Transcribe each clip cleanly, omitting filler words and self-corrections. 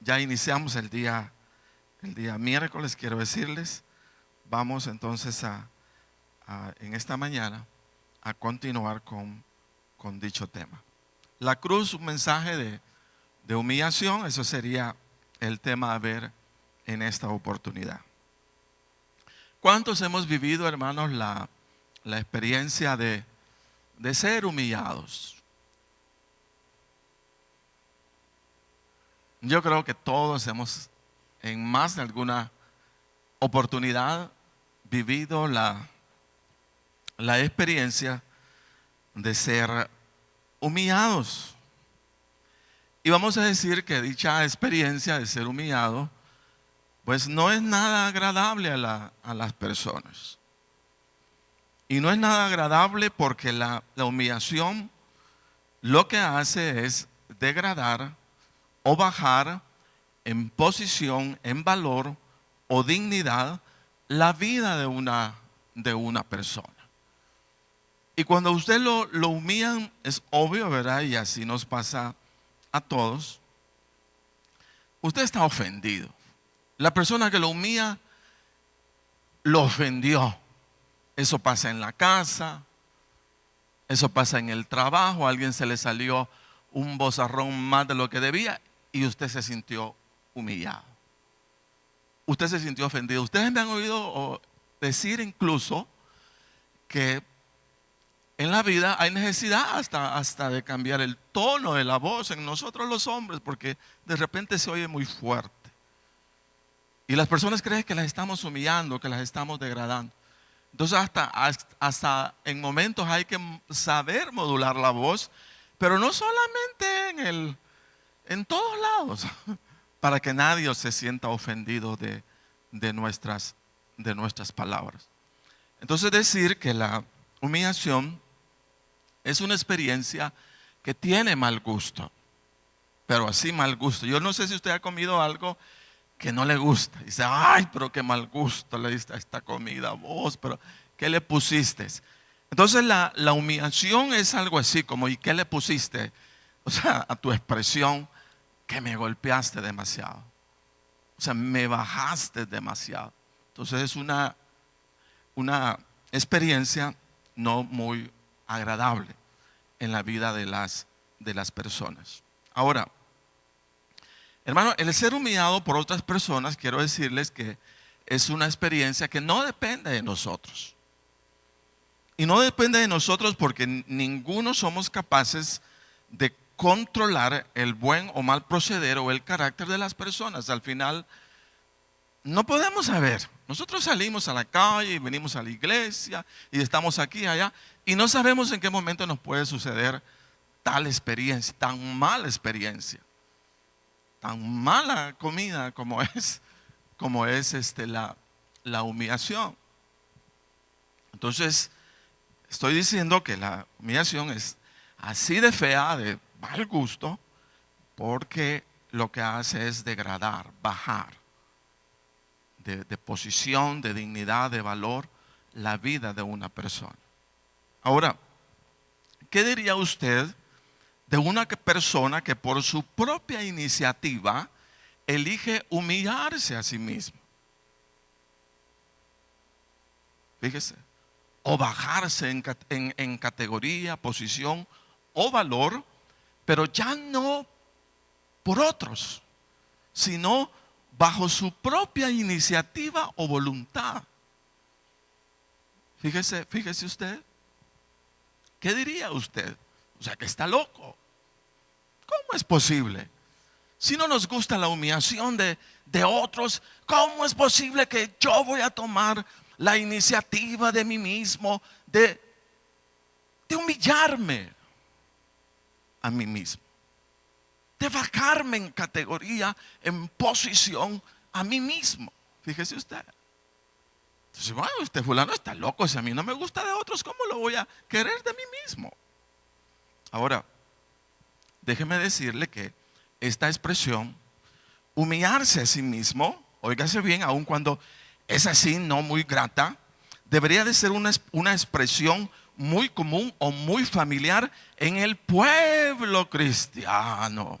Ya iniciamos el día miércoles, quiero decirles. Vamos entonces en esta mañana a continuar con dicho tema. La cruz, un mensaje de humillación, eso sería el tema a ver en esta oportunidad. ¿Cuántos hemos vivido, hermanos, la experiencia de ser humillados? Yo creo que todos hemos, en más de alguna oportunidad, vivido la experiencia de ser humillados. Y vamos a decir que dicha experiencia de ser humillado, pues no es nada agradable a las personas. Y no es nada agradable porque la humillación lo que hace es degradar o bajar en posición, en valor o dignidad la vida de una persona. Y cuando usted lo humillan, es obvio, ¿verdad? Y así nos pasa a todos. Usted está ofendido. La persona que lo humilla lo ofendió. Eso pasa en la casa, eso pasa en el trabajo, a alguien se le salió un bozarrón más de lo que debía y usted se sintió humillado. Usted se sintió ofendido. Ustedes me han oído decir incluso que en la vida hay necesidad hasta de cambiar el tono de la voz en nosotros los hombres, porque de repente se oye muy fuerte. Y las personas creen que las estamos humillando, que las estamos degradando. Entonces hasta en momentos hay que saber modular la voz, pero no solamente en todos lados, para que nadie se sienta ofendido de nuestras palabras. Entonces decir que la humillación es una experiencia que tiene mal gusto, pero así mal gusto. Yo no sé si usted ha comido algo que no le gusta. Dice, ay, pero qué mal gusto le diste a esta comida vos, pero ¿qué le pusiste? Entonces la humillación es algo así como, ¿y qué le pusiste? O sea, a tu expresión, que me golpeaste demasiado. O sea, me bajaste demasiado. Entonces es una experiencia no muy agradable en la vida de las personas. Ahora, hermano, el ser humillado por otras personas, quiero decirles que es una experiencia que no depende de nosotros. Y no depende de nosotros porque ninguno somos capaces de controlar el buen o mal proceder o el carácter de las personas. Al final, no podemos saber. Nosotros salimos a la calle y venimos a la iglesia y estamos aquí y allá y no sabemos en qué momento nos puede suceder tal experiencia, tan mala experiencia, tan mala comida como es la humillación. Entonces, estoy diciendo que la humillación es así de fea, de mal gusto, porque lo que hace es degradar, bajar de posición, de dignidad, de valor, la vida de una persona. Ahora, ¿qué diría usted de una persona que por su propia iniciativa elige humillarse a sí mismo? Fíjese, o bajarse en categoría, posición o valor, pero ya no por otros, sino bajo su propia iniciativa o voluntad. Fíjese usted, ¿qué diría usted? O sea, que está loco. ¿Cómo es posible? Si no nos gusta la humillación de otros, ¿cómo es posible que yo voy a tomar la iniciativa de mí mismo de humillarme a mí mismo? De bajarme en categoría, en posición a mí mismo. Fíjese usted. Entonces, bueno, este fulano está loco. Si a mí no me gusta de otros, ¿cómo lo voy a querer de mí mismo? Ahora, déjeme decirle que esta expresión, humillarse a sí mismo, óigase bien, aun cuando es así, no muy grata, debería de ser una expresión muy común o muy familiar en el pueblo cristiano.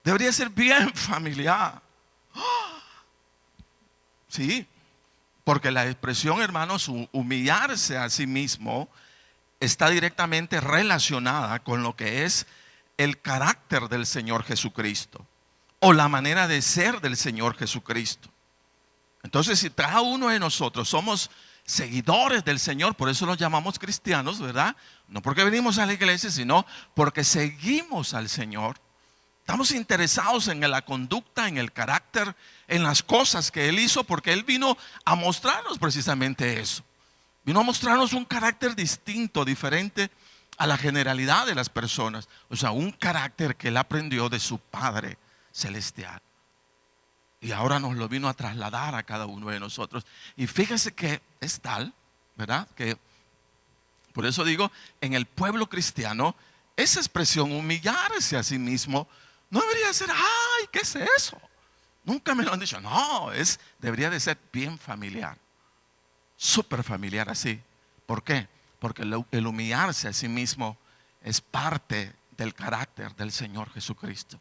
Debería ser bien familiar. Sí, porque la expresión, hermanos, humillarse a sí mismo está directamente relacionada con lo que es el carácter del Señor Jesucristo o la manera de ser del Señor Jesucristo. Entonces, si cada uno de nosotros somos seguidores del Señor, por eso los llamamos cristianos, ¿verdad? No porque venimos a la iglesia, sino porque seguimos al Señor. Estamos interesados en la conducta, en el carácter, en las cosas que Él hizo, porque Él vino a mostrarnos precisamente eso. Vino a mostrarnos un carácter distinto, diferente a la generalidad de las personas. O sea, un carácter que Él aprendió de su Padre Celestial. Y ahora nos lo vino a trasladar a cada uno de nosotros. Y fíjese que es tal, ¿verdad? Que por eso digo, en el pueblo cristiano, esa expresión, humillarse a sí mismo, no debería ser, ay, ¿qué es eso? Nunca me lo han dicho. No, debería de ser bien familiar. Súper familiar así. ¿Por qué? Porque el humillarse a sí mismo es parte del carácter del Señor Jesucristo.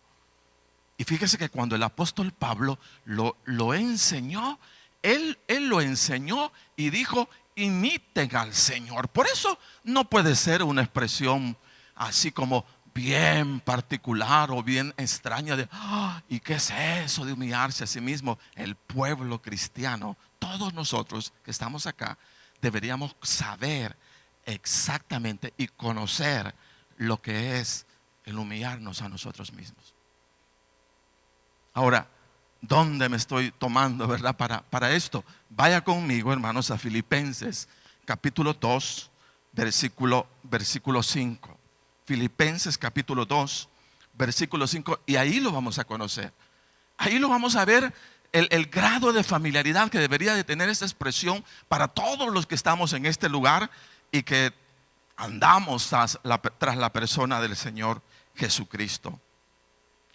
Y fíjese que cuando el apóstol Pablo lo enseñó, él lo enseñó y dijo, imiten al Señor. Por eso no puede ser una expresión así como bien particular o bien extraña de, ¿y qué es eso de humillarse a sí mismo? El pueblo cristiano, todos nosotros que estamos acá, deberíamos saber exactamente y conocer lo que es el humillarnos a nosotros mismos. Ahora, ¿dónde me estoy tomando, verdad? Para esto, vaya conmigo, hermanos, a Filipenses, capítulo 2, versículo 5. Filipenses capítulo 2, versículo 5, y ahí lo vamos a conocer. Ahí lo vamos a ver el grado de familiaridad que debería de tener esta expresión para todos los que estamos en este lugar y que andamos tras la persona del Señor Jesucristo.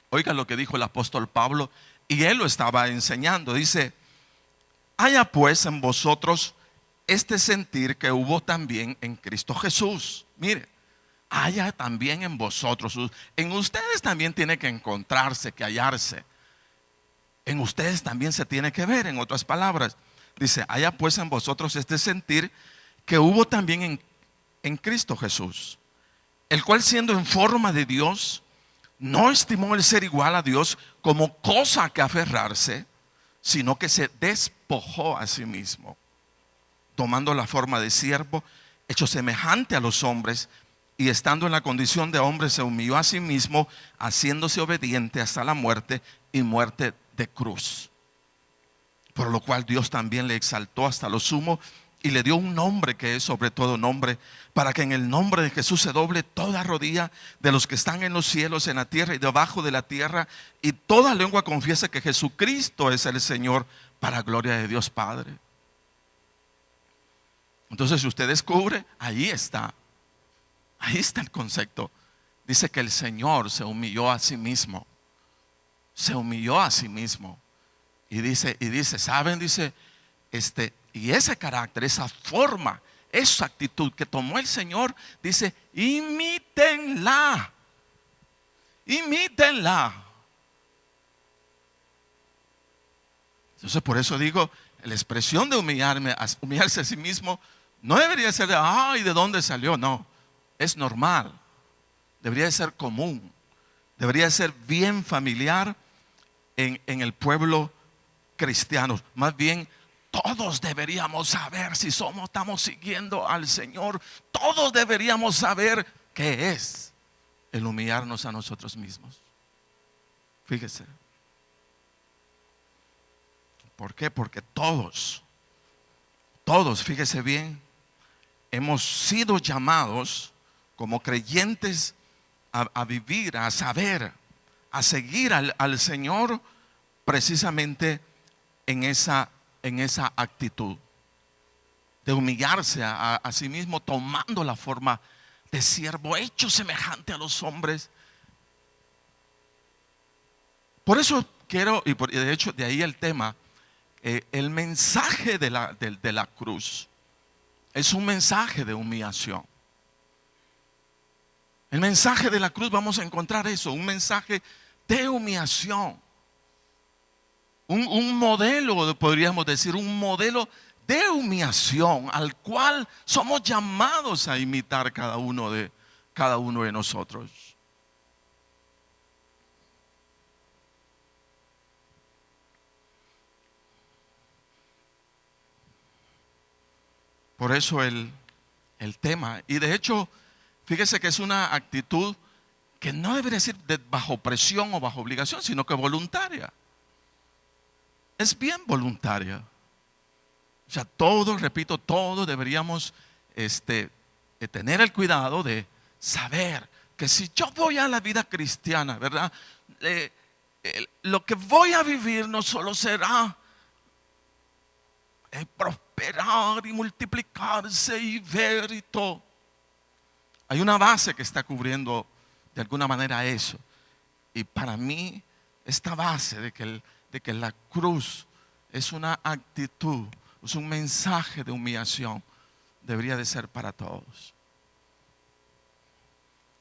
Oiga lo que dijo el apóstol Pablo, y él lo estaba enseñando. Dice, haya pues en vosotros este sentir que hubo también en Cristo Jesús. Mire, haya también en vosotros. En ustedes también tiene que encontrarse, que hallarse. En ustedes también se tiene que ver, en otras palabras. Dice, haya pues en vosotros este sentir que hubo también en Cristo Jesús, el cual siendo en forma de Dios, no estimó el ser igual a Dios como cosa que aferrarse, sino que se despojó a sí mismo, tomando la forma de siervo, hecho semejante a los hombres, y estando en la condición de hombre se humilló a sí mismo, haciéndose obediente hasta la muerte y muerte de cruz. Por lo cual Dios también le exaltó hasta lo sumo y le dio un nombre que es sobre todo nombre, para que en el nombre de Jesús se doble toda rodilla de los que están en los cielos, en la tierra y debajo de la tierra, y toda lengua confiese que Jesucristo es el Señor, para gloria de Dios Padre. Entonces, si usted descubre, ahí está el concepto. Dice que el Señor se humilló a sí mismo. Se humilló a sí mismo. Y dice, ¿saben? Dice, y ese carácter, esa forma, esa actitud que tomó el Señor, dice, imítenla. Imítenla. Entonces, por eso digo, la expresión de humillarse a sí mismo, no debería ser de, ay, ¿de dónde salió? No, es normal. Debería de ser común. Debería de ser bien familiar en el pueblo cristiano. Más bien, todos deberíamos saber si estamos siguiendo al Señor. Todos deberíamos saber qué es el humillarnos a nosotros mismos. Fíjese. ¿Por qué? Porque todos, fíjese bien, hemos sido llamados como creyentes a vivir, a saber, a seguir al Señor precisamente en esa actitud de humillarse a sí mismo, tomando la forma de siervo, hecho semejante a los hombres. Por eso quiero, y de hecho de ahí el tema, el mensaje de la cruz es un mensaje de humillación. El mensaje de la cruz, vamos a encontrar eso, un mensaje de humillación. Un modelo, podríamos decir, un modelo de humillación al cual somos llamados a imitar cada uno de nosotros. Por eso el tema, y de hecho, fíjese que es una actitud que no debería ser bajo presión o bajo obligación, sino que voluntaria. Es bien voluntaria. O sea, todos, repito, todos deberíamos tener el cuidado de saber que si yo voy a la vida cristiana, ¿verdad? Lo que voy a vivir no solo será prosperar y multiplicarse y ver y todo. Hay una base que está cubriendo de alguna manera eso. Y para mí, esta base de que la cruz es una actitud, es un mensaje de humillación, debería de ser para todos.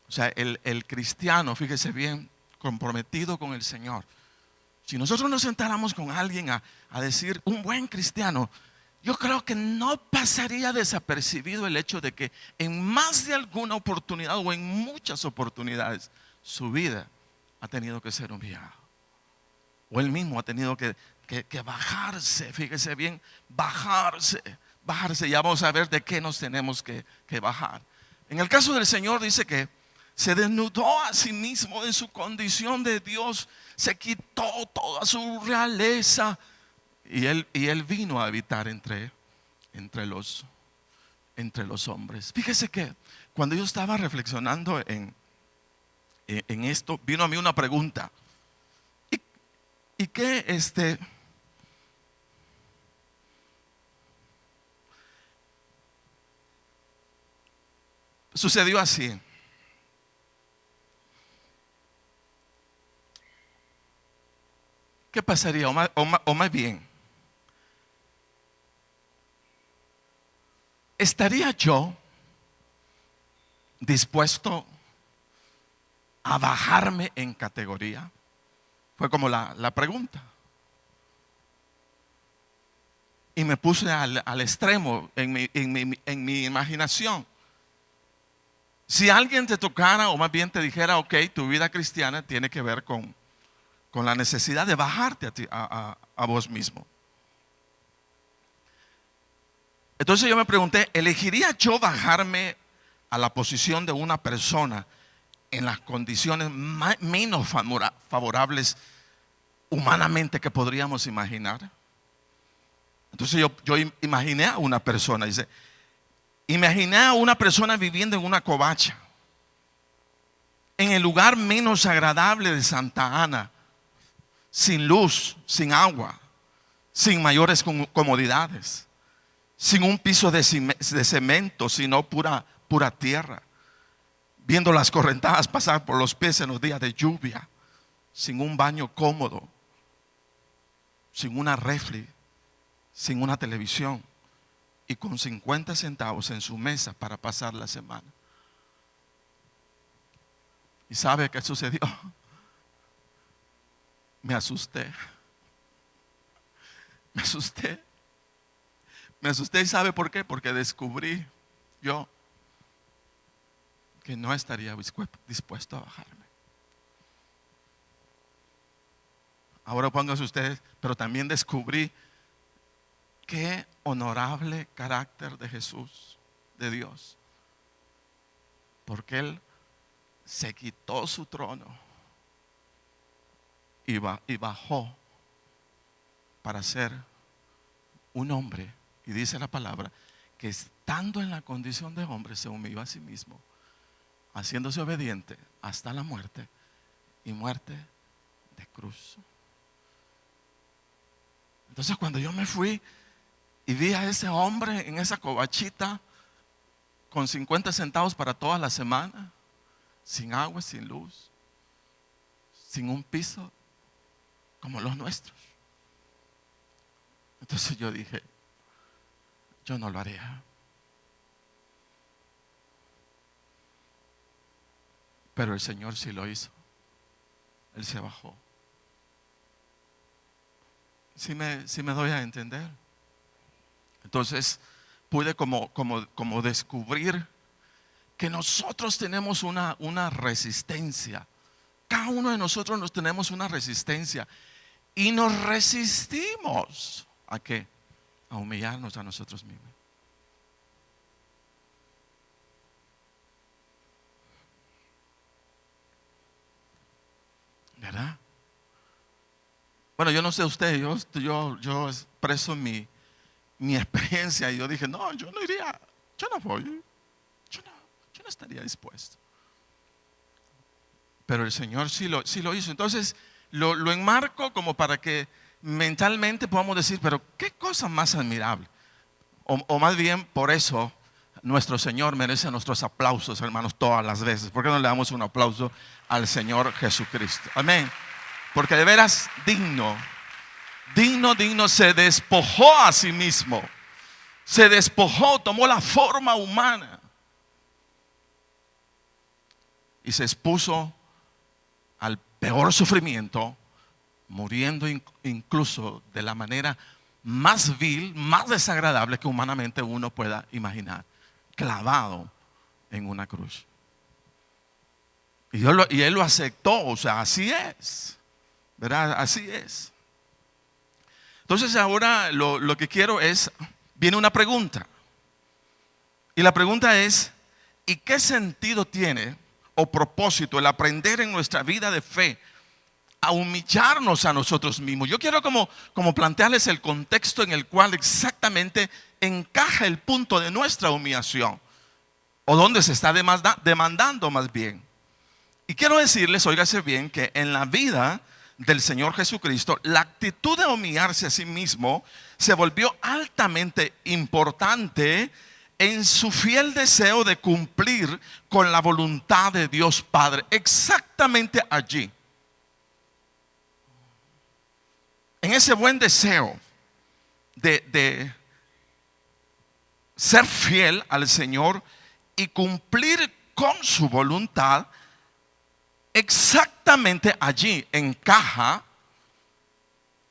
O sea, el cristiano, fíjese bien, comprometido con el Señor. Si nosotros nos sentáramos con alguien a decir, un buen cristiano, yo creo que no pasaría desapercibido el hecho de que en más de alguna oportunidad o en muchas oportunidades su vida ha tenido que ser humillado. O él mismo ha tenido que bajarse, fíjese bien, bajarse. Ya vamos a ver de qué nos tenemos que bajar. En el caso del Señor dice que se desnudó a sí mismo en su condición de Dios, se quitó toda su realeza y él vino a habitar entre los hombres. Fíjese que cuando yo estaba reflexionando en esto, vino a mí una pregunta. ¿Y qué sucedió así? ¿Qué pasaría? O más bien, ¿estaría yo dispuesto a bajarme en categoría? Fue como la pregunta. Y me puse al extremo en mi imaginación. Si alguien te tocara, o más bien te dijera, ok, tu vida cristiana tiene que ver con la necesidad de bajarte a vos mismo. Entonces yo me pregunté, ¿elegiría yo bajarme a la posición de una persona en las condiciones menos favorables humanamente que podríamos imaginar? Entonces yo imaginé a una persona, imaginé a una persona viviendo en una covacha, en el lugar menos agradable de Santa Ana, sin luz, sin agua, sin mayores comodidades, sin un piso de cemento, sino pura tierra, viendo las correntadas pasar por los pies en los días de lluvia, sin un baño cómodo, sin una refri, sin una televisión y con 50 centavos en su mesa para pasar la semana. ¿Y sabe qué sucedió? Me asusté. ¿Y sabe por qué? Porque descubrí yo que no estaría dispuesto a bajarme. Ahora pónganse ustedes, pero también descubrí qué honorable carácter de Jesús, de Dios. Porque Él se quitó su trono y bajó para ser un hombre. Y dice la palabra que estando en la condición de hombre se humilló a sí mismo, haciéndose obediente hasta la muerte y muerte de cruz. Entonces cuando yo me fui y vi a ese hombre en esa covachita con 50 centavos para toda la semana, sin agua, sin luz, sin un piso como los nuestros, entonces yo dije, yo no lo haría. Pero el Señor sí lo hizo. Él se bajó. ¿Sí me doy a entender? Entonces pude como descubrir que nosotros tenemos una resistencia. Cada uno de nosotros nos tenemos una resistencia. Y nos resistimos ¿a qué? A humillarnos a nosotros mismos. ¿Verdad? Bueno, yo no sé usted, yo expreso mi experiencia y yo dije, no, yo no iría, yo no voy, yo no estaría dispuesto. Pero el Señor sí lo hizo. Entonces lo enmarco como para que mentalmente podamos decir, pero qué cosa más admirable. O más bien por eso nuestro Señor merece nuestros aplausos, hermanos, todas las veces. ¿Por qué no le damos un aplauso al Señor Jesucristo? Amén. Porque de veras digno, se despojó a sí mismo. Se despojó, tomó la forma humana y se expuso al peor sufrimiento, muriendo incluso de la manera más vil, más desagradable que humanamente uno pueda imaginar, clavado en una cruz. Y él lo aceptó, o sea, así es, ¿verdad? Así es. Entonces ahora lo que quiero es, viene una pregunta. Y la pregunta es, ¿y qué sentido tiene o propósito el aprender en nuestra vida de fe a humillarnos a nosotros mismos? Yo quiero como plantearles el contexto en el cual exactamente encaja el punto de nuestra humillación, o donde se está demandando más bien. Y quiero decirles, óigase bien, que en la vida del Señor Jesucristo, la actitud de humillarse a sí mismo se volvió altamente importante en su fiel deseo de cumplir con la voluntad de Dios Padre. Exactamente allí, en ese buen deseo de ser fiel al Señor y cumplir con su voluntad, exactamente allí encaja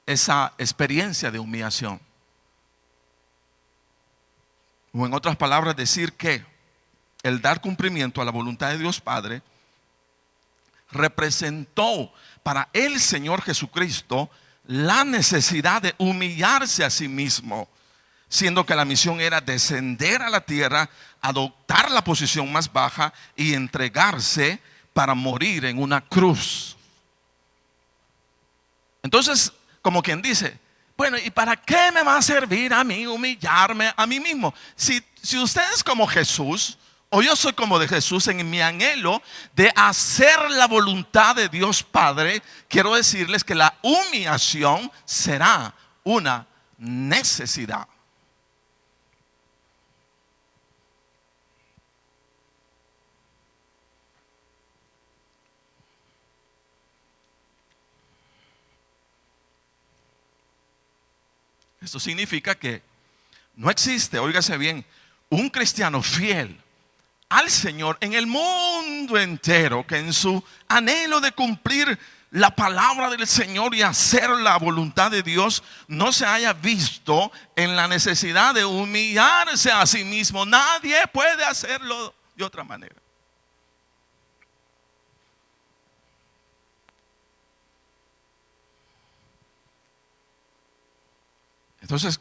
esa experiencia de humillación. O en otras palabras, decir que el dar cumplimiento a la voluntad de Dios Padre representó para el Señor Jesucristo la necesidad de humillarse a sí mismo, siendo que la misión era descender a la tierra, adoptar la posición más baja y entregarse para morir en una cruz. Entonces, como quien dice, bueno, ¿y para qué me va a servir a mí humillarme a mí mismo? Si usted es como Jesús, o yo soy como de Jesús en mi anhelo de hacer la voluntad de Dios Padre, quiero decirles que la humillación será una necesidad. Esto significa que no existe, óigase bien, un cristiano fiel al Señor en el mundo entero que en su anhelo de cumplir la palabra del Señor y hacer la voluntad de Dios no se haya visto en la necesidad de humillarse a sí mismo. Nadie puede hacerlo de otra manera. Entonces,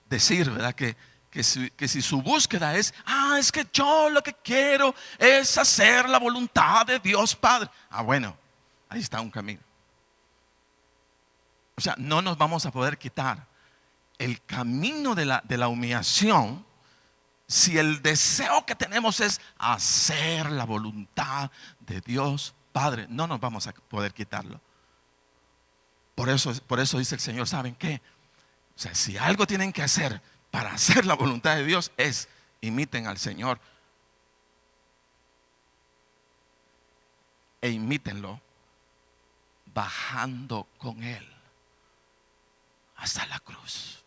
decir, ¿verdad? Que si su búsqueda es, es que yo lo que quiero es hacer la voluntad de Dios Padre. Bueno, ahí está un camino. O sea, no nos vamos a poder quitar el camino de la humillación si el deseo que tenemos es hacer la voluntad de Dios Padre. No nos vamos a poder quitarlo. Por eso dice el Señor, ¿saben qué? O sea, si algo tienen que hacer para hacer la voluntad de Dios es imiten al Señor e imítenlo bajando con Él hasta la cruz,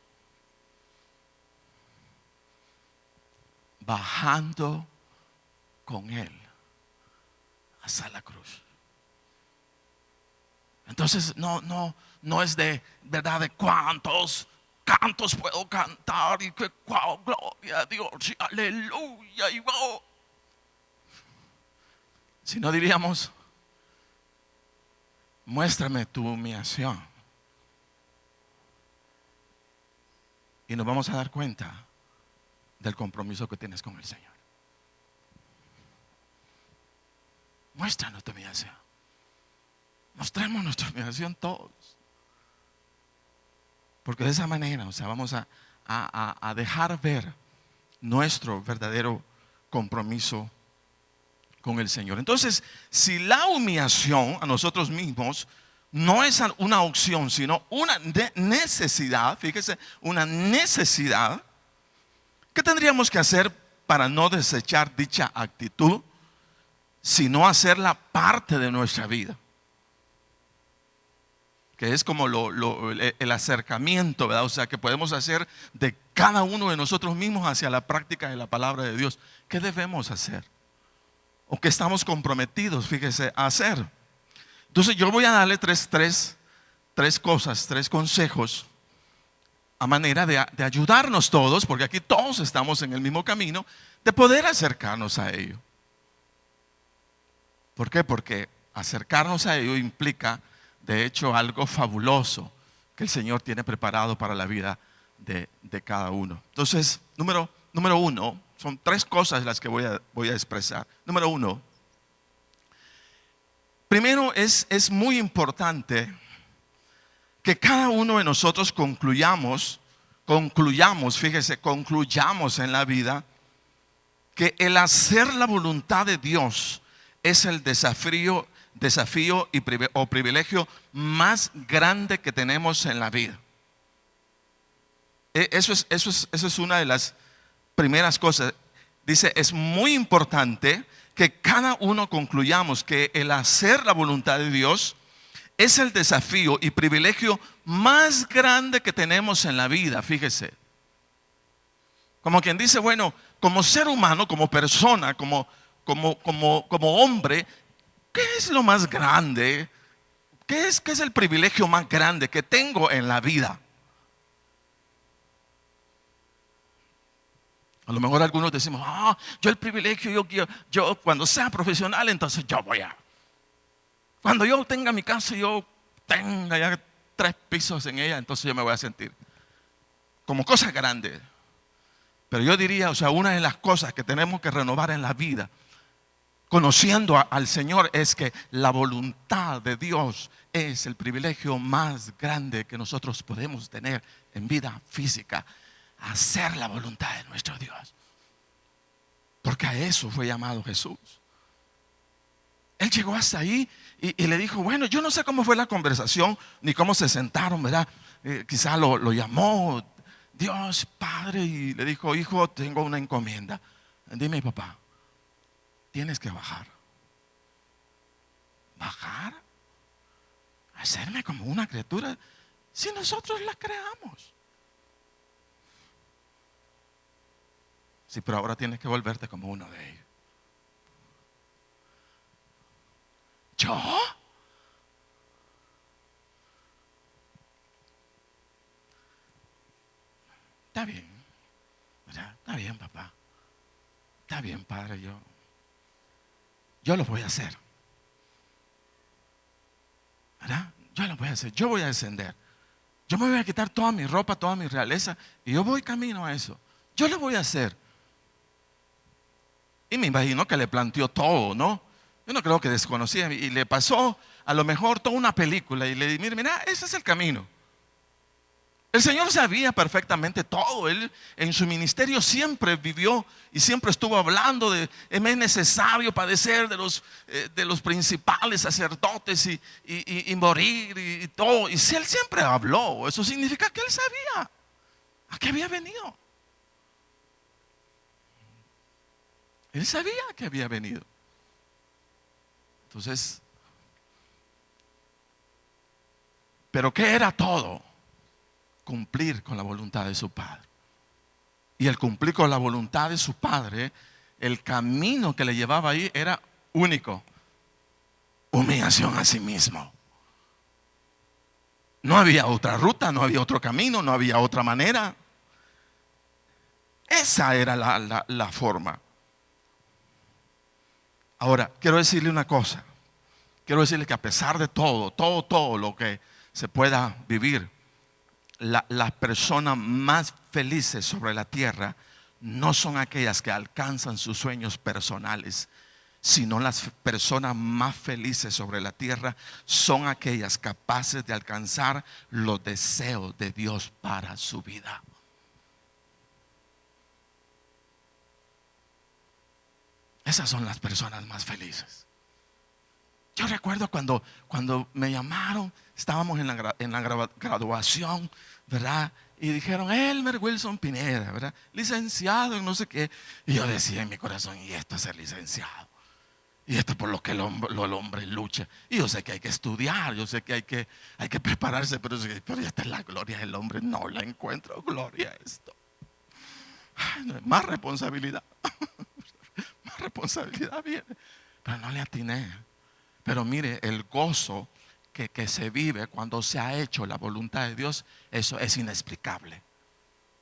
bajando con Él hasta la cruz. Entonces no es de verdad de cuántos cantos puedo cantar y que wow, gloria a Dios y aleluya y wow. Si no diríamos, muéstrame tu humillación. Y nos vamos a dar cuenta del compromiso que tienes con el Señor. Muéstranos tu humillación. Mostremos nuestra humillación todos. Porque de esa manera, vamos a dejar ver nuestro verdadero compromiso con el Señor. Entonces, si la humillación a nosotros mismos no es una opción, sino una necesidad, fíjese, una necesidad, ¿qué tendríamos que hacer para no desechar dicha actitud, sino hacerla parte de nuestra vida? Que es como el acercamiento, ¿verdad? O sea, que podemos hacer de cada uno de nosotros mismos hacia la práctica de la palabra de Dios. ¿Qué debemos hacer? ¿O qué estamos comprometidos, fíjese, a hacer? Entonces yo voy a darle tres cosas, tres consejos a manera de ayudarnos todos, porque aquí todos estamos en el mismo camino, de poder acercarnos a ello. ¿Por qué? Porque acercarnos a ello implica, de hecho, algo fabuloso que el Señor tiene preparado para la vida de cada uno. Entonces, número uno, son tres cosas las que voy a expresar. Número uno, primero es muy importante que cada uno de nosotros concluyamos en la vida que el hacer la voluntad de Dios es el desafío o privilegio más grande que tenemos en la vida. Eso es una de las primeras cosas. Dice, es muy importante que cada uno concluyamos que el hacer la voluntad de Dios es el desafío y privilegio más grande que tenemos en la vida, fíjese. Como quien dice, bueno, como ser humano, como persona, como hombre, ¿qué es lo más grande? ¿Qué es el privilegio más grande que tengo en la vida? A lo mejor algunos decimos, yo el privilegio, yo cuando sea profesional, entonces yo cuando yo tenga mi casa, yo tenga ya 3 pisos en ella, entonces yo me voy a sentir como cosa grande. Pero yo diría, una de las cosas que tenemos que renovar en la vida, conociendo al Señor, es que la voluntad de Dios es el privilegio más grande que nosotros podemos tener en vida física. Hacer la voluntad de nuestro Dios. Porque a eso fue llamado Jesús. Él llegó hasta ahí y le dijo, bueno, yo no sé cómo fue la conversación, ni cómo se sentaron, ¿verdad? Quizá lo llamó Dios Padre y le dijo, hijo, tengo una encomienda. Dime, papá, tienes que bajar. ¿Bajar? ¿Hacerme como una criatura? Si nosotros la creamos. Sí, pero ahora tienes que volverte como uno de ellos. ¿Yo? Está bien, ¿verdad? Está bien, papá. Está bien, padre, yo lo voy a hacer. ¿Verdad? Yo lo voy a hacer, yo voy a descender. Yo me voy a quitar toda mi ropa, toda mi realeza y yo voy camino a eso. Yo lo voy a hacer. Y me imagino que le planteó todo, ¿no? Yo no creo que desconocía. Y le pasó a lo mejor toda una película. Y le dije, mira, ese es el camino. El Señor sabía perfectamente todo. Él en su ministerio siempre vivió y siempre estuvo hablando de es necesario padecer de los principales sacerdotes y morir y todo. Y si Él siempre habló, eso significa que Él sabía a qué había venido. Él sabía que había venido. Entonces, ¿pero qué era todo? Cumplir con la voluntad de su Padre. Y el cumplir con la voluntad de su Padre, el camino que le llevaba ahí era único. Humillación a sí mismo. No había otra ruta, no había otro camino, no había otra manera. Esa era la forma. Ahora, quiero decirle una cosa. Quiero decirle que a pesar de todo lo que se pueda vivir, las personas más felices sobre la tierra no son aquellas que alcanzan sus sueños personales, sino las personas más felices sobre la tierra son aquellas capaces de alcanzar los deseos de Dios para su vida. Esas son las personas más felices. Yo recuerdo cuando me llamaron, estábamos en la graduación, ¿verdad? Y dijeron, Elmer Wilson Pineda, ¿verdad? Licenciado en no sé qué. Y yo decía en mi corazón, y esto es ser licenciado. Y esto es por lo que el hombre lucha. Y yo sé que hay que estudiar, yo sé que hay que prepararse, pero esta es la gloria del hombre. No la encuentro gloria a esto. Más responsabilidad. Más responsabilidad viene. Pero no le atiné. Pero mire, el gozo que se vive cuando se ha hecho la voluntad de Dios, eso es inexplicable.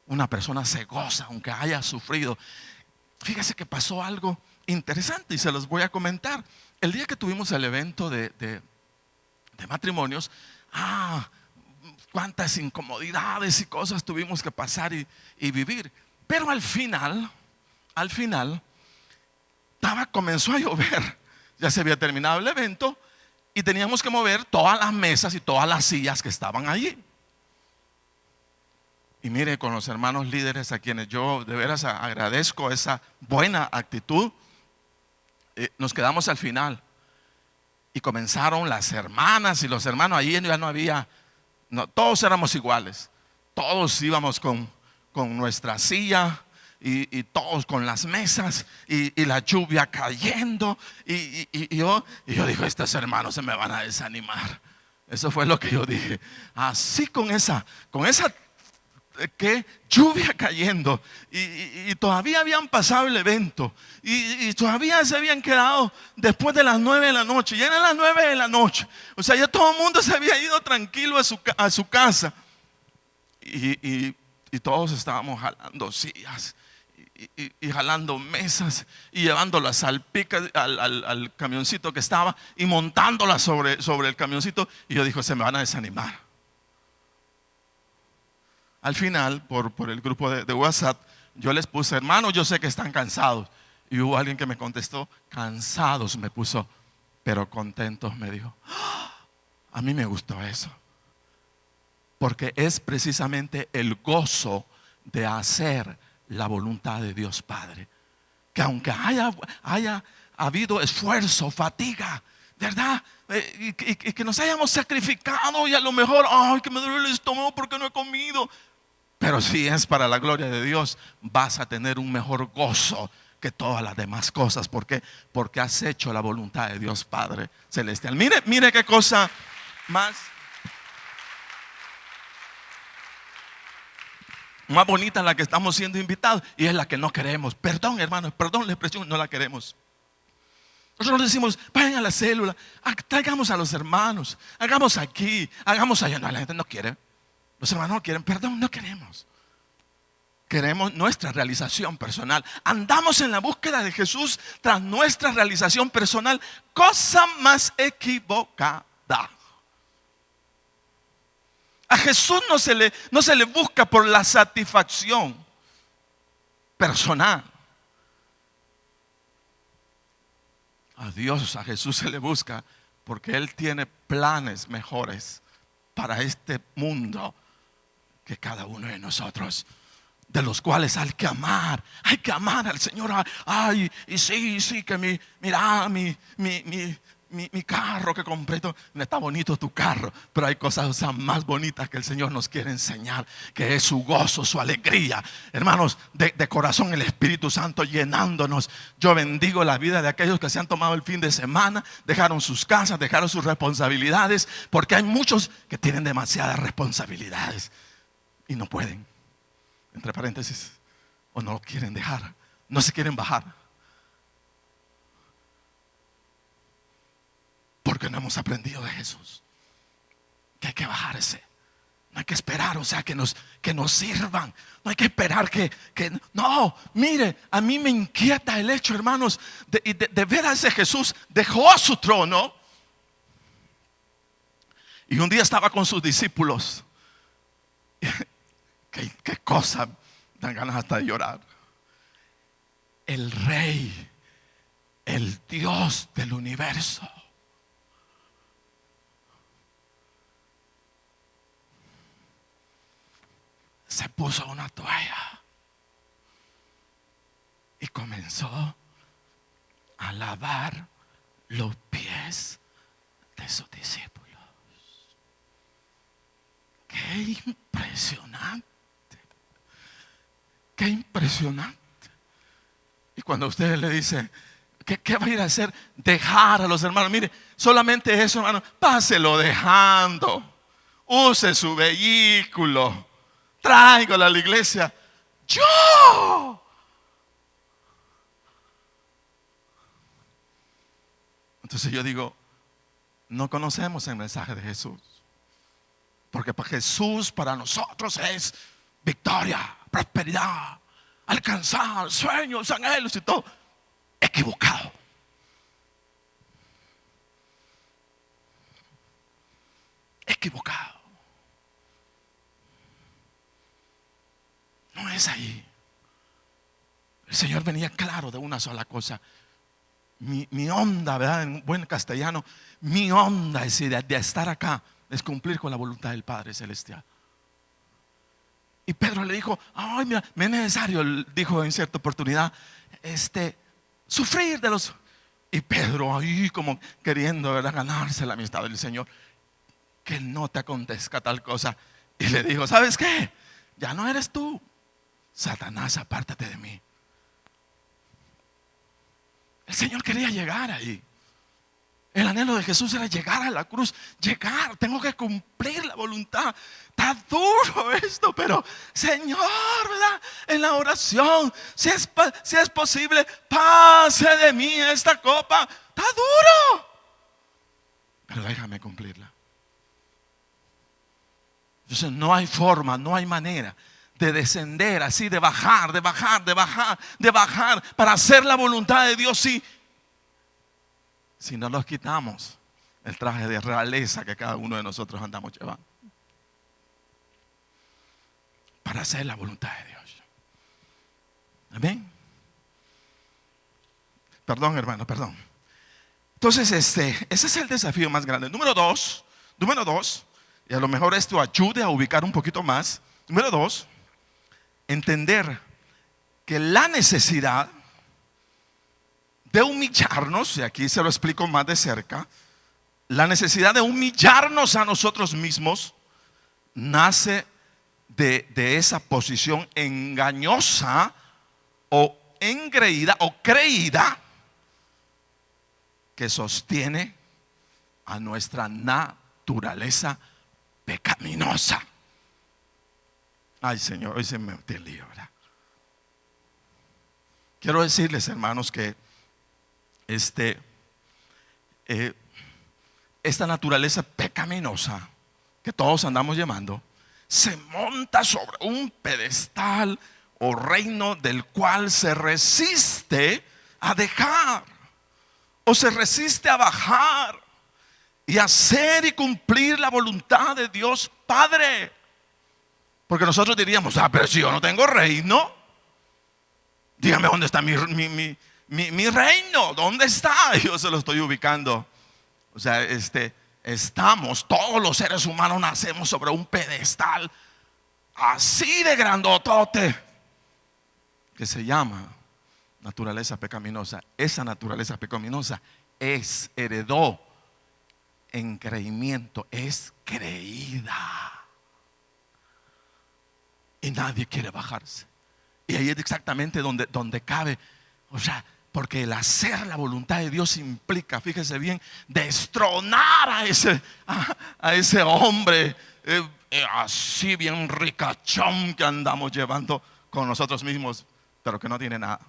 Una persona se goza aunque haya sufrido. Fíjese que pasó algo interesante y se los voy a comentar. El día que tuvimos el evento de matrimonios, cuántas incomodidades y cosas tuvimos que pasar y vivir. Pero al final, comenzó a llover. Ya se había terminado el evento y teníamos que mover todas las mesas y todas las sillas que estaban allí. Y mire, con los hermanos líderes a quienes yo de veras agradezco esa buena actitud, nos quedamos al final. Y comenzaron las hermanas y los hermanos. Allí ya no había, todos éramos iguales. Todos íbamos con nuestra silla. Y todos con las mesas y la lluvia cayendo y yo dije, estos hermanos se me van a desanimar. Eso fue lo que yo dije. Así con esa lluvia cayendo y todavía habían pasado el evento y todavía se habían quedado después de las 9 de la noche. Ya eran las 9 de la noche. O sea, ya todo el mundo se había ido tranquilo a su casa y todos estábamos jalando sillas y jalando mesas y llevándolas al camioncito que estaba y montándolas sobre el camioncito. Y yo dije, se me van a desanimar. Al final, por el grupo de WhatsApp, yo les puse, hermanos, yo sé que están cansados. Y hubo alguien que me contestó, cansados, me puso, pero contentos, me dijo. A mí me gustó eso, porque es precisamente el gozo de hacer la voluntad de Dios Padre. Que aunque haya habido esfuerzo, fatiga, ¿verdad? Y que nos hayamos sacrificado y a lo mejor, que me duele el estómago porque no he comido. Pero si es para la gloria de Dios, vas a tener un mejor gozo que todas las demás cosas. ¿Por qué? Porque has hecho la voluntad de Dios Padre Celestial. Mire qué cosa más bonita en la que estamos siendo invitados, y es la que no queremos. Perdón, hermanos, perdón la expresión, no la queremos. Nosotros decimos, vayan a la célula, traigamos a los hermanos, hagamos aquí, hagamos allá. No, la gente no quiere. Los hermanos no quieren, perdón, no queremos. Queremos nuestra realización personal. Andamos en la búsqueda de Jesús tras nuestra realización personal. Cosa más equivocada. A Jesús no se le busca por la satisfacción personal. A Jesús se le busca porque Él tiene planes mejores para este mundo que cada uno de nosotros, de los cuales hay que amar al Señor. Y sí, que mi carro que compré, está bonito tu carro, pero hay cosas más bonitas que el Señor nos quiere enseñar, que es su gozo, su alegría. Hermanos, de corazón el Espíritu Santo llenándonos. Yo bendigo la vida de aquellos que se han tomado el fin de semana, dejaron sus casas, dejaron sus responsabilidades, porque hay muchos que tienen demasiadas responsabilidades y no pueden, entre paréntesis, o no lo quieren dejar, no se quieren bajar. Porque no hemos aprendido de Jesús que hay que bajarse No hay que esperar, o sea, que nos sirvan. No hay que esperar no, mire, a mí me inquieta el hecho, hermanos, de ver a ese Jesús. Dejó su trono y un día estaba con sus discípulos. Qué cosa, dan ganas hasta de llorar. El Rey, el Dios del universo, se puso una toalla y comenzó a lavar los pies de sus discípulos. Qué impresionante, qué impresionante. Y cuando usted le dice, ¿qué va a ir a hacer? Dejar a los hermanos. Mire, solamente eso, hermano, páselo dejando. Use su vehículo, tráigalo a la iglesia. Yo. Entonces yo digo, no conocemos el mensaje de Jesús. Porque para Jesús, para nosotros es victoria, prosperidad, alcanzar sueños, anhelos y todo. Equivocado. Equivocado. No es ahí. El Señor venía claro de una sola cosa. Mi onda, ¿verdad? En buen castellano, mi onda es de estar acá, es cumplir con la voluntad del Padre Celestial. Y Pedro le dijo, ay, mira, me es necesario, dijo en cierta oportunidad, sufrir de los. Y Pedro ahí como queriendo, ¿verdad?, ganarse la amistad del Señor, que no te acontezca tal cosa. Y le dijo, ¿sabes qué? Ya no eres tú, Satanás, apártate de mí. El Señor quería llegar ahí. El anhelo de Jesús era llegar a la cruz. Llegar, tengo que cumplir la voluntad. Está duro esto, pero Señor, ¿verdad?, en la oración, si es posible, pase de mí esta copa. Está duro, pero déjame cumplirla. Entonces no hay forma, no hay manera de descender así, de bajar para hacer la voluntad de Dios. Si no nos quitamos el traje de realeza que cada uno de nosotros andamos llevando para hacer la voluntad de Dios. Amén. Perdón, hermano, perdón. Entonces ese es el desafío más grande. Número dos, y a lo mejor esto ayude a ubicar un poquito más. Número 2, entender que la necesidad de humillarnos, y aquí se lo explico más de cerca, la necesidad de humillarnos a nosotros mismos nace de esa posición engañosa o engreída o creída que sostiene a nuestra naturaleza pecaminosa. Ay, Señor, hoy se me metió el lío, ¿verdad? Quiero decirles, hermanos, que esta naturaleza pecaminosa que todos andamos llamando se monta sobre un pedestal o reino del cual se resiste a dejar o se resiste a bajar y hacer y cumplir la voluntad de Dios Padre. Porque nosotros diríamos, pero si yo no tengo reino, dígame dónde está mi reino, ¿dónde está? Yo se lo estoy ubicando. O sea, estamos, todos los seres humanos nacemos sobre un pedestal así de grandotote que se llama naturaleza pecaminosa. Esa naturaleza pecaminosa heredó engreimiento, es creída. Y nadie quiere bajarse. Y ahí es exactamente donde cabe. O sea, porque el hacer la voluntad de Dios implica, fíjese bien, destronar a ese hombre así bien ricachón que andamos llevando con nosotros mismos, pero que no tiene nada.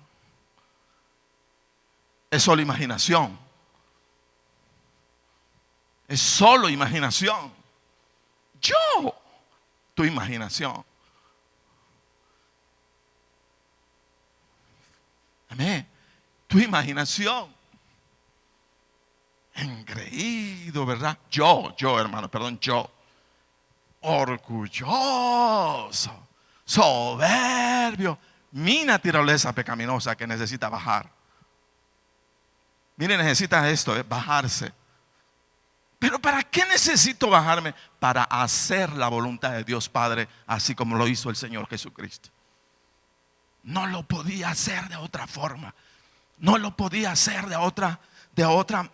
Es solo imaginación. Es solo imaginación. Yo tu imaginación. Amén. Tu imaginación. Engreído, ¿verdad? Yo, hermano, perdón, yo. Orgulloso, soberbio. Mi naturaleza pecaminosa que necesita bajar. Mire, necesita esto, bajarse. Pero ¿para qué necesito bajarme? Para hacer la voluntad de Dios Padre, así como lo hizo el Señor Jesucristo. No lo podía hacer de otra forma. No lo podía hacer de otra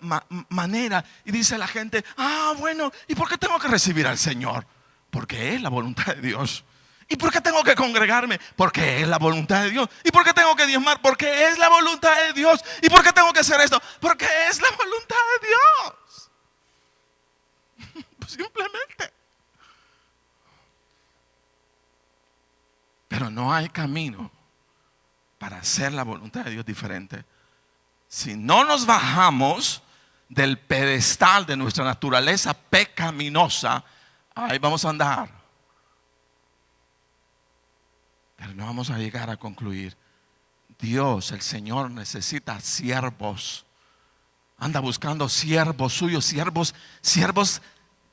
manera. Y dice la gente, bueno, ¿y por qué tengo que recibir al Señor? Porque es la voluntad de Dios. ¿Y por qué tengo que congregarme? Porque es la voluntad de Dios. ¿Y por qué tengo que diezmar? Porque es la voluntad de Dios. ¿Y por qué tengo que hacer esto? Porque es la voluntad de Dios. Pues simplemente. Pero no hay camino para hacer la voluntad de Dios diferente. Si no nos bajamos del pedestal de nuestra naturaleza pecaminosa, ahí vamos a andar. Pero no vamos a llegar a concluir. Dios, el Señor, necesita siervos. Anda buscando siervos suyos, siervos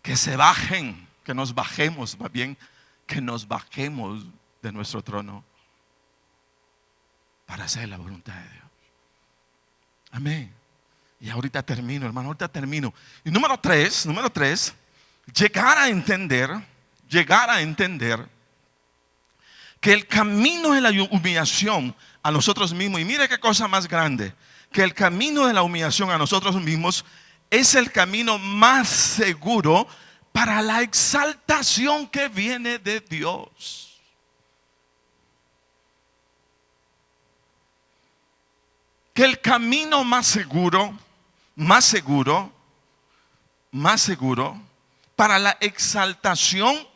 que se bajen, que nos bajemos, más bien, que nos bajemos de nuestro trono para hacer la voluntad de Dios. Amén. Y ahorita termino, hermano, ahorita termino. Y número tres, llegar a entender que el camino de la humillación a nosotros mismos, y mire qué cosa más grande, que el camino de la humillación a nosotros mismos es el camino más seguro para la exaltación que viene de Dios. Que el camino más seguro para la exaltación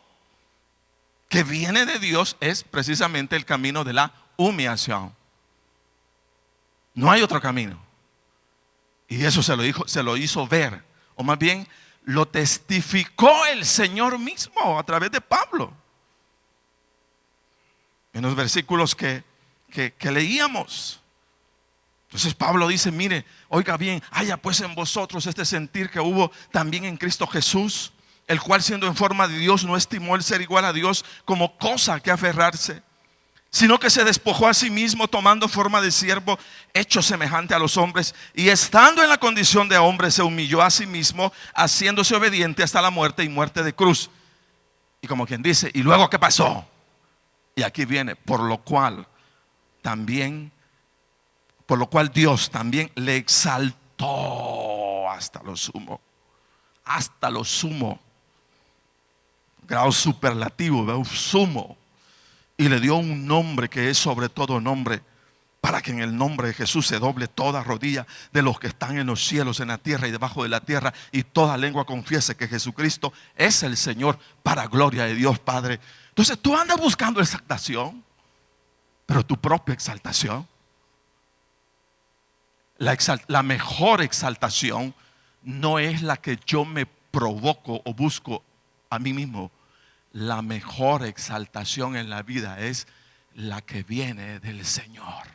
que viene de Dios es precisamente el camino de la humillación. No hay otro camino. Y eso se lo hizo ver, o más bien lo testificó el Señor mismo a través de Pablo. En los versículos que leíamos. Entonces Pablo dice, mire, oiga bien, haya pues en vosotros este sentir que hubo también en Cristo Jesús, el cual siendo en forma de Dios no estimó el ser igual a Dios como cosa que aferrarse, sino que se despojó a sí mismo tomando forma de siervo, hecho semejante a los hombres, y estando en la condición de hombre se humilló a sí mismo, haciéndose obediente hasta la muerte y muerte de cruz. Y como quien dice, ¿y luego qué pasó? Y aquí viene, por lo cual Dios también le exaltó hasta lo sumo, grado superlativo, sumo, y le dio un nombre que es sobre todo nombre, para que en el nombre de Jesús se doble toda rodilla de los que están en los cielos, en la tierra y debajo de la tierra, y toda lengua confiese que Jesucristo es el Señor, para gloria de Dios Padre. Entonces tú andas buscando exaltación, pero tu propia exaltación. La mejor exaltación no es la que yo me provoco o busco a mí mismo. La mejor exaltación en la vida es la que viene del Señor.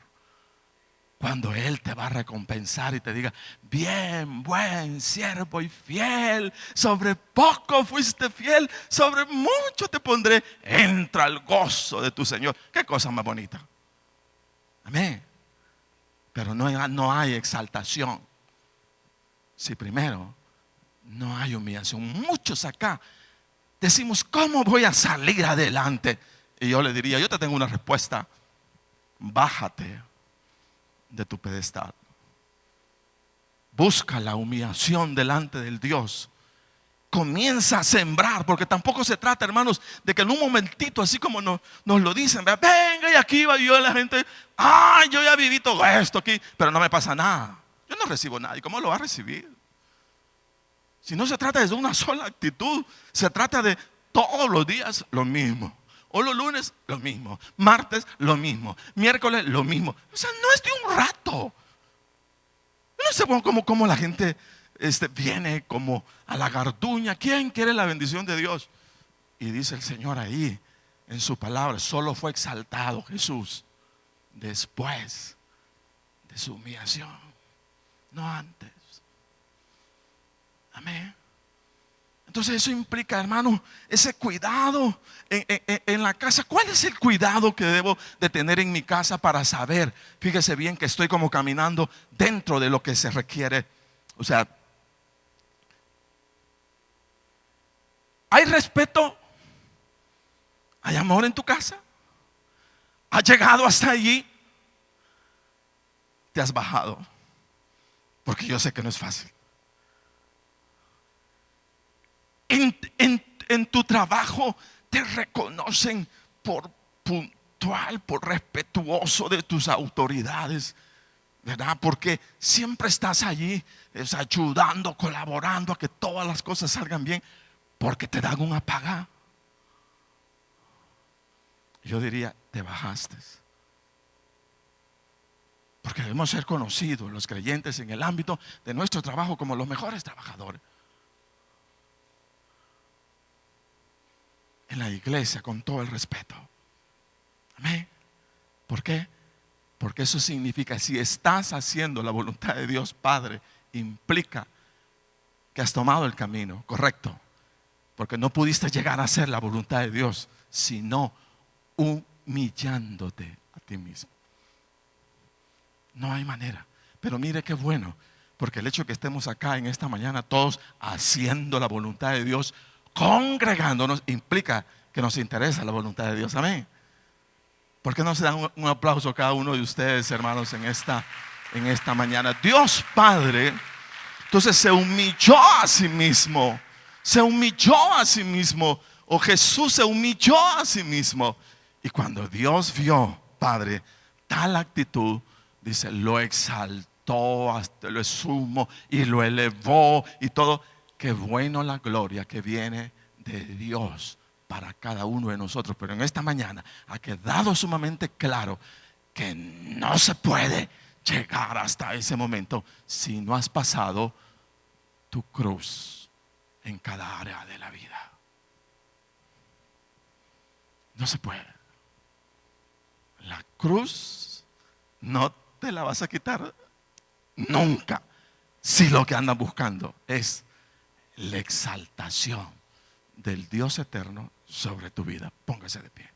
Cuando Él te va a recompensar y te diga, bien, buen siervo y fiel, sobre poco fuiste fiel, sobre mucho te pondré, entra al gozo de tu Señor. Qué cosa más bonita. Amén. Pero no hay exaltación si primero no hay humillación. Muchos acá decimos, ¿cómo voy a salir adelante? Y yo le diría, yo te tengo una respuesta. Bájate de tu pedestal. Busca la humillación delante del Dios. Comienza a sembrar, porque tampoco se trata, hermanos, de que en un momentito, así como nos lo dicen, venga y aquí va yo, la gente, yo ya viví todo esto aquí, pero no me pasa nada. Yo no recibo nada. ¿Y cómo lo va a recibir? Si no se trata de una sola actitud, se trata de todos los días lo mismo. O los lunes lo mismo, martes lo mismo, miércoles lo mismo. O sea, no es de un rato. Yo no sé cómo la gente viene como a la garduña. ¿Quién quiere la bendición de Dios? Y dice el Señor ahí en su palabra, solo fue exaltado Jesús después de su humillación, no antes. Amén. Entonces eso implica, hermano, ese cuidado en la casa. ¿Cuál es el cuidado que debo de tener en mi casa para saber? Fíjese bien que estoy como caminando dentro de lo que se requiere. O sea, ¿hay respeto? ¿Hay amor en tu casa? ¿Has llegado hasta allí? ¿Te has bajado? Porque yo sé que no es fácil. En tu trabajo te reconocen por puntual, por respetuoso de tus autoridades, ¿verdad? Porque siempre estás allí, ayudando, colaborando a que todas las cosas salgan bien, porque te dan una paga. Yo diría, te bajaste. Porque debemos ser conocidos los creyentes en el ámbito de nuestro trabajo como los mejores trabajadores. En la iglesia, con todo el respeto. Amén. ¿Por qué? Porque eso significa, si estás haciendo la voluntad de Dios Padre, implica que has tomado el camino correcto. Porque no pudiste llegar a hacer la voluntad de Dios, sino humillándote a ti mismo. No hay manera. Pero mire qué bueno, porque el hecho de que estemos acá en esta mañana todos haciendo la voluntad de Dios, congregándonos, implica que nos interesa la voluntad de Dios. Amén. ¿Por qué no se dan un aplauso a cada uno de ustedes, hermanos, en esta mañana? Dios Padre, entonces se humilló a sí mismo. Se humilló a sí mismo. O Jesús se humilló a sí mismo. Y cuando Dios vio, Padre, tal actitud, dice, lo exaltó hasta lo sumo y lo elevó y todo. Qué bueno la gloria que viene de Dios para cada uno de nosotros. Pero en esta mañana ha quedado sumamente claro que no se puede llegar hasta ese momento si no has pasado tu cruz en cada área de la vida. No se puede. La cruz no te la vas a quitar nunca si lo que andas buscando es la exaltación del Dios eterno sobre tu vida. Póngase de pie.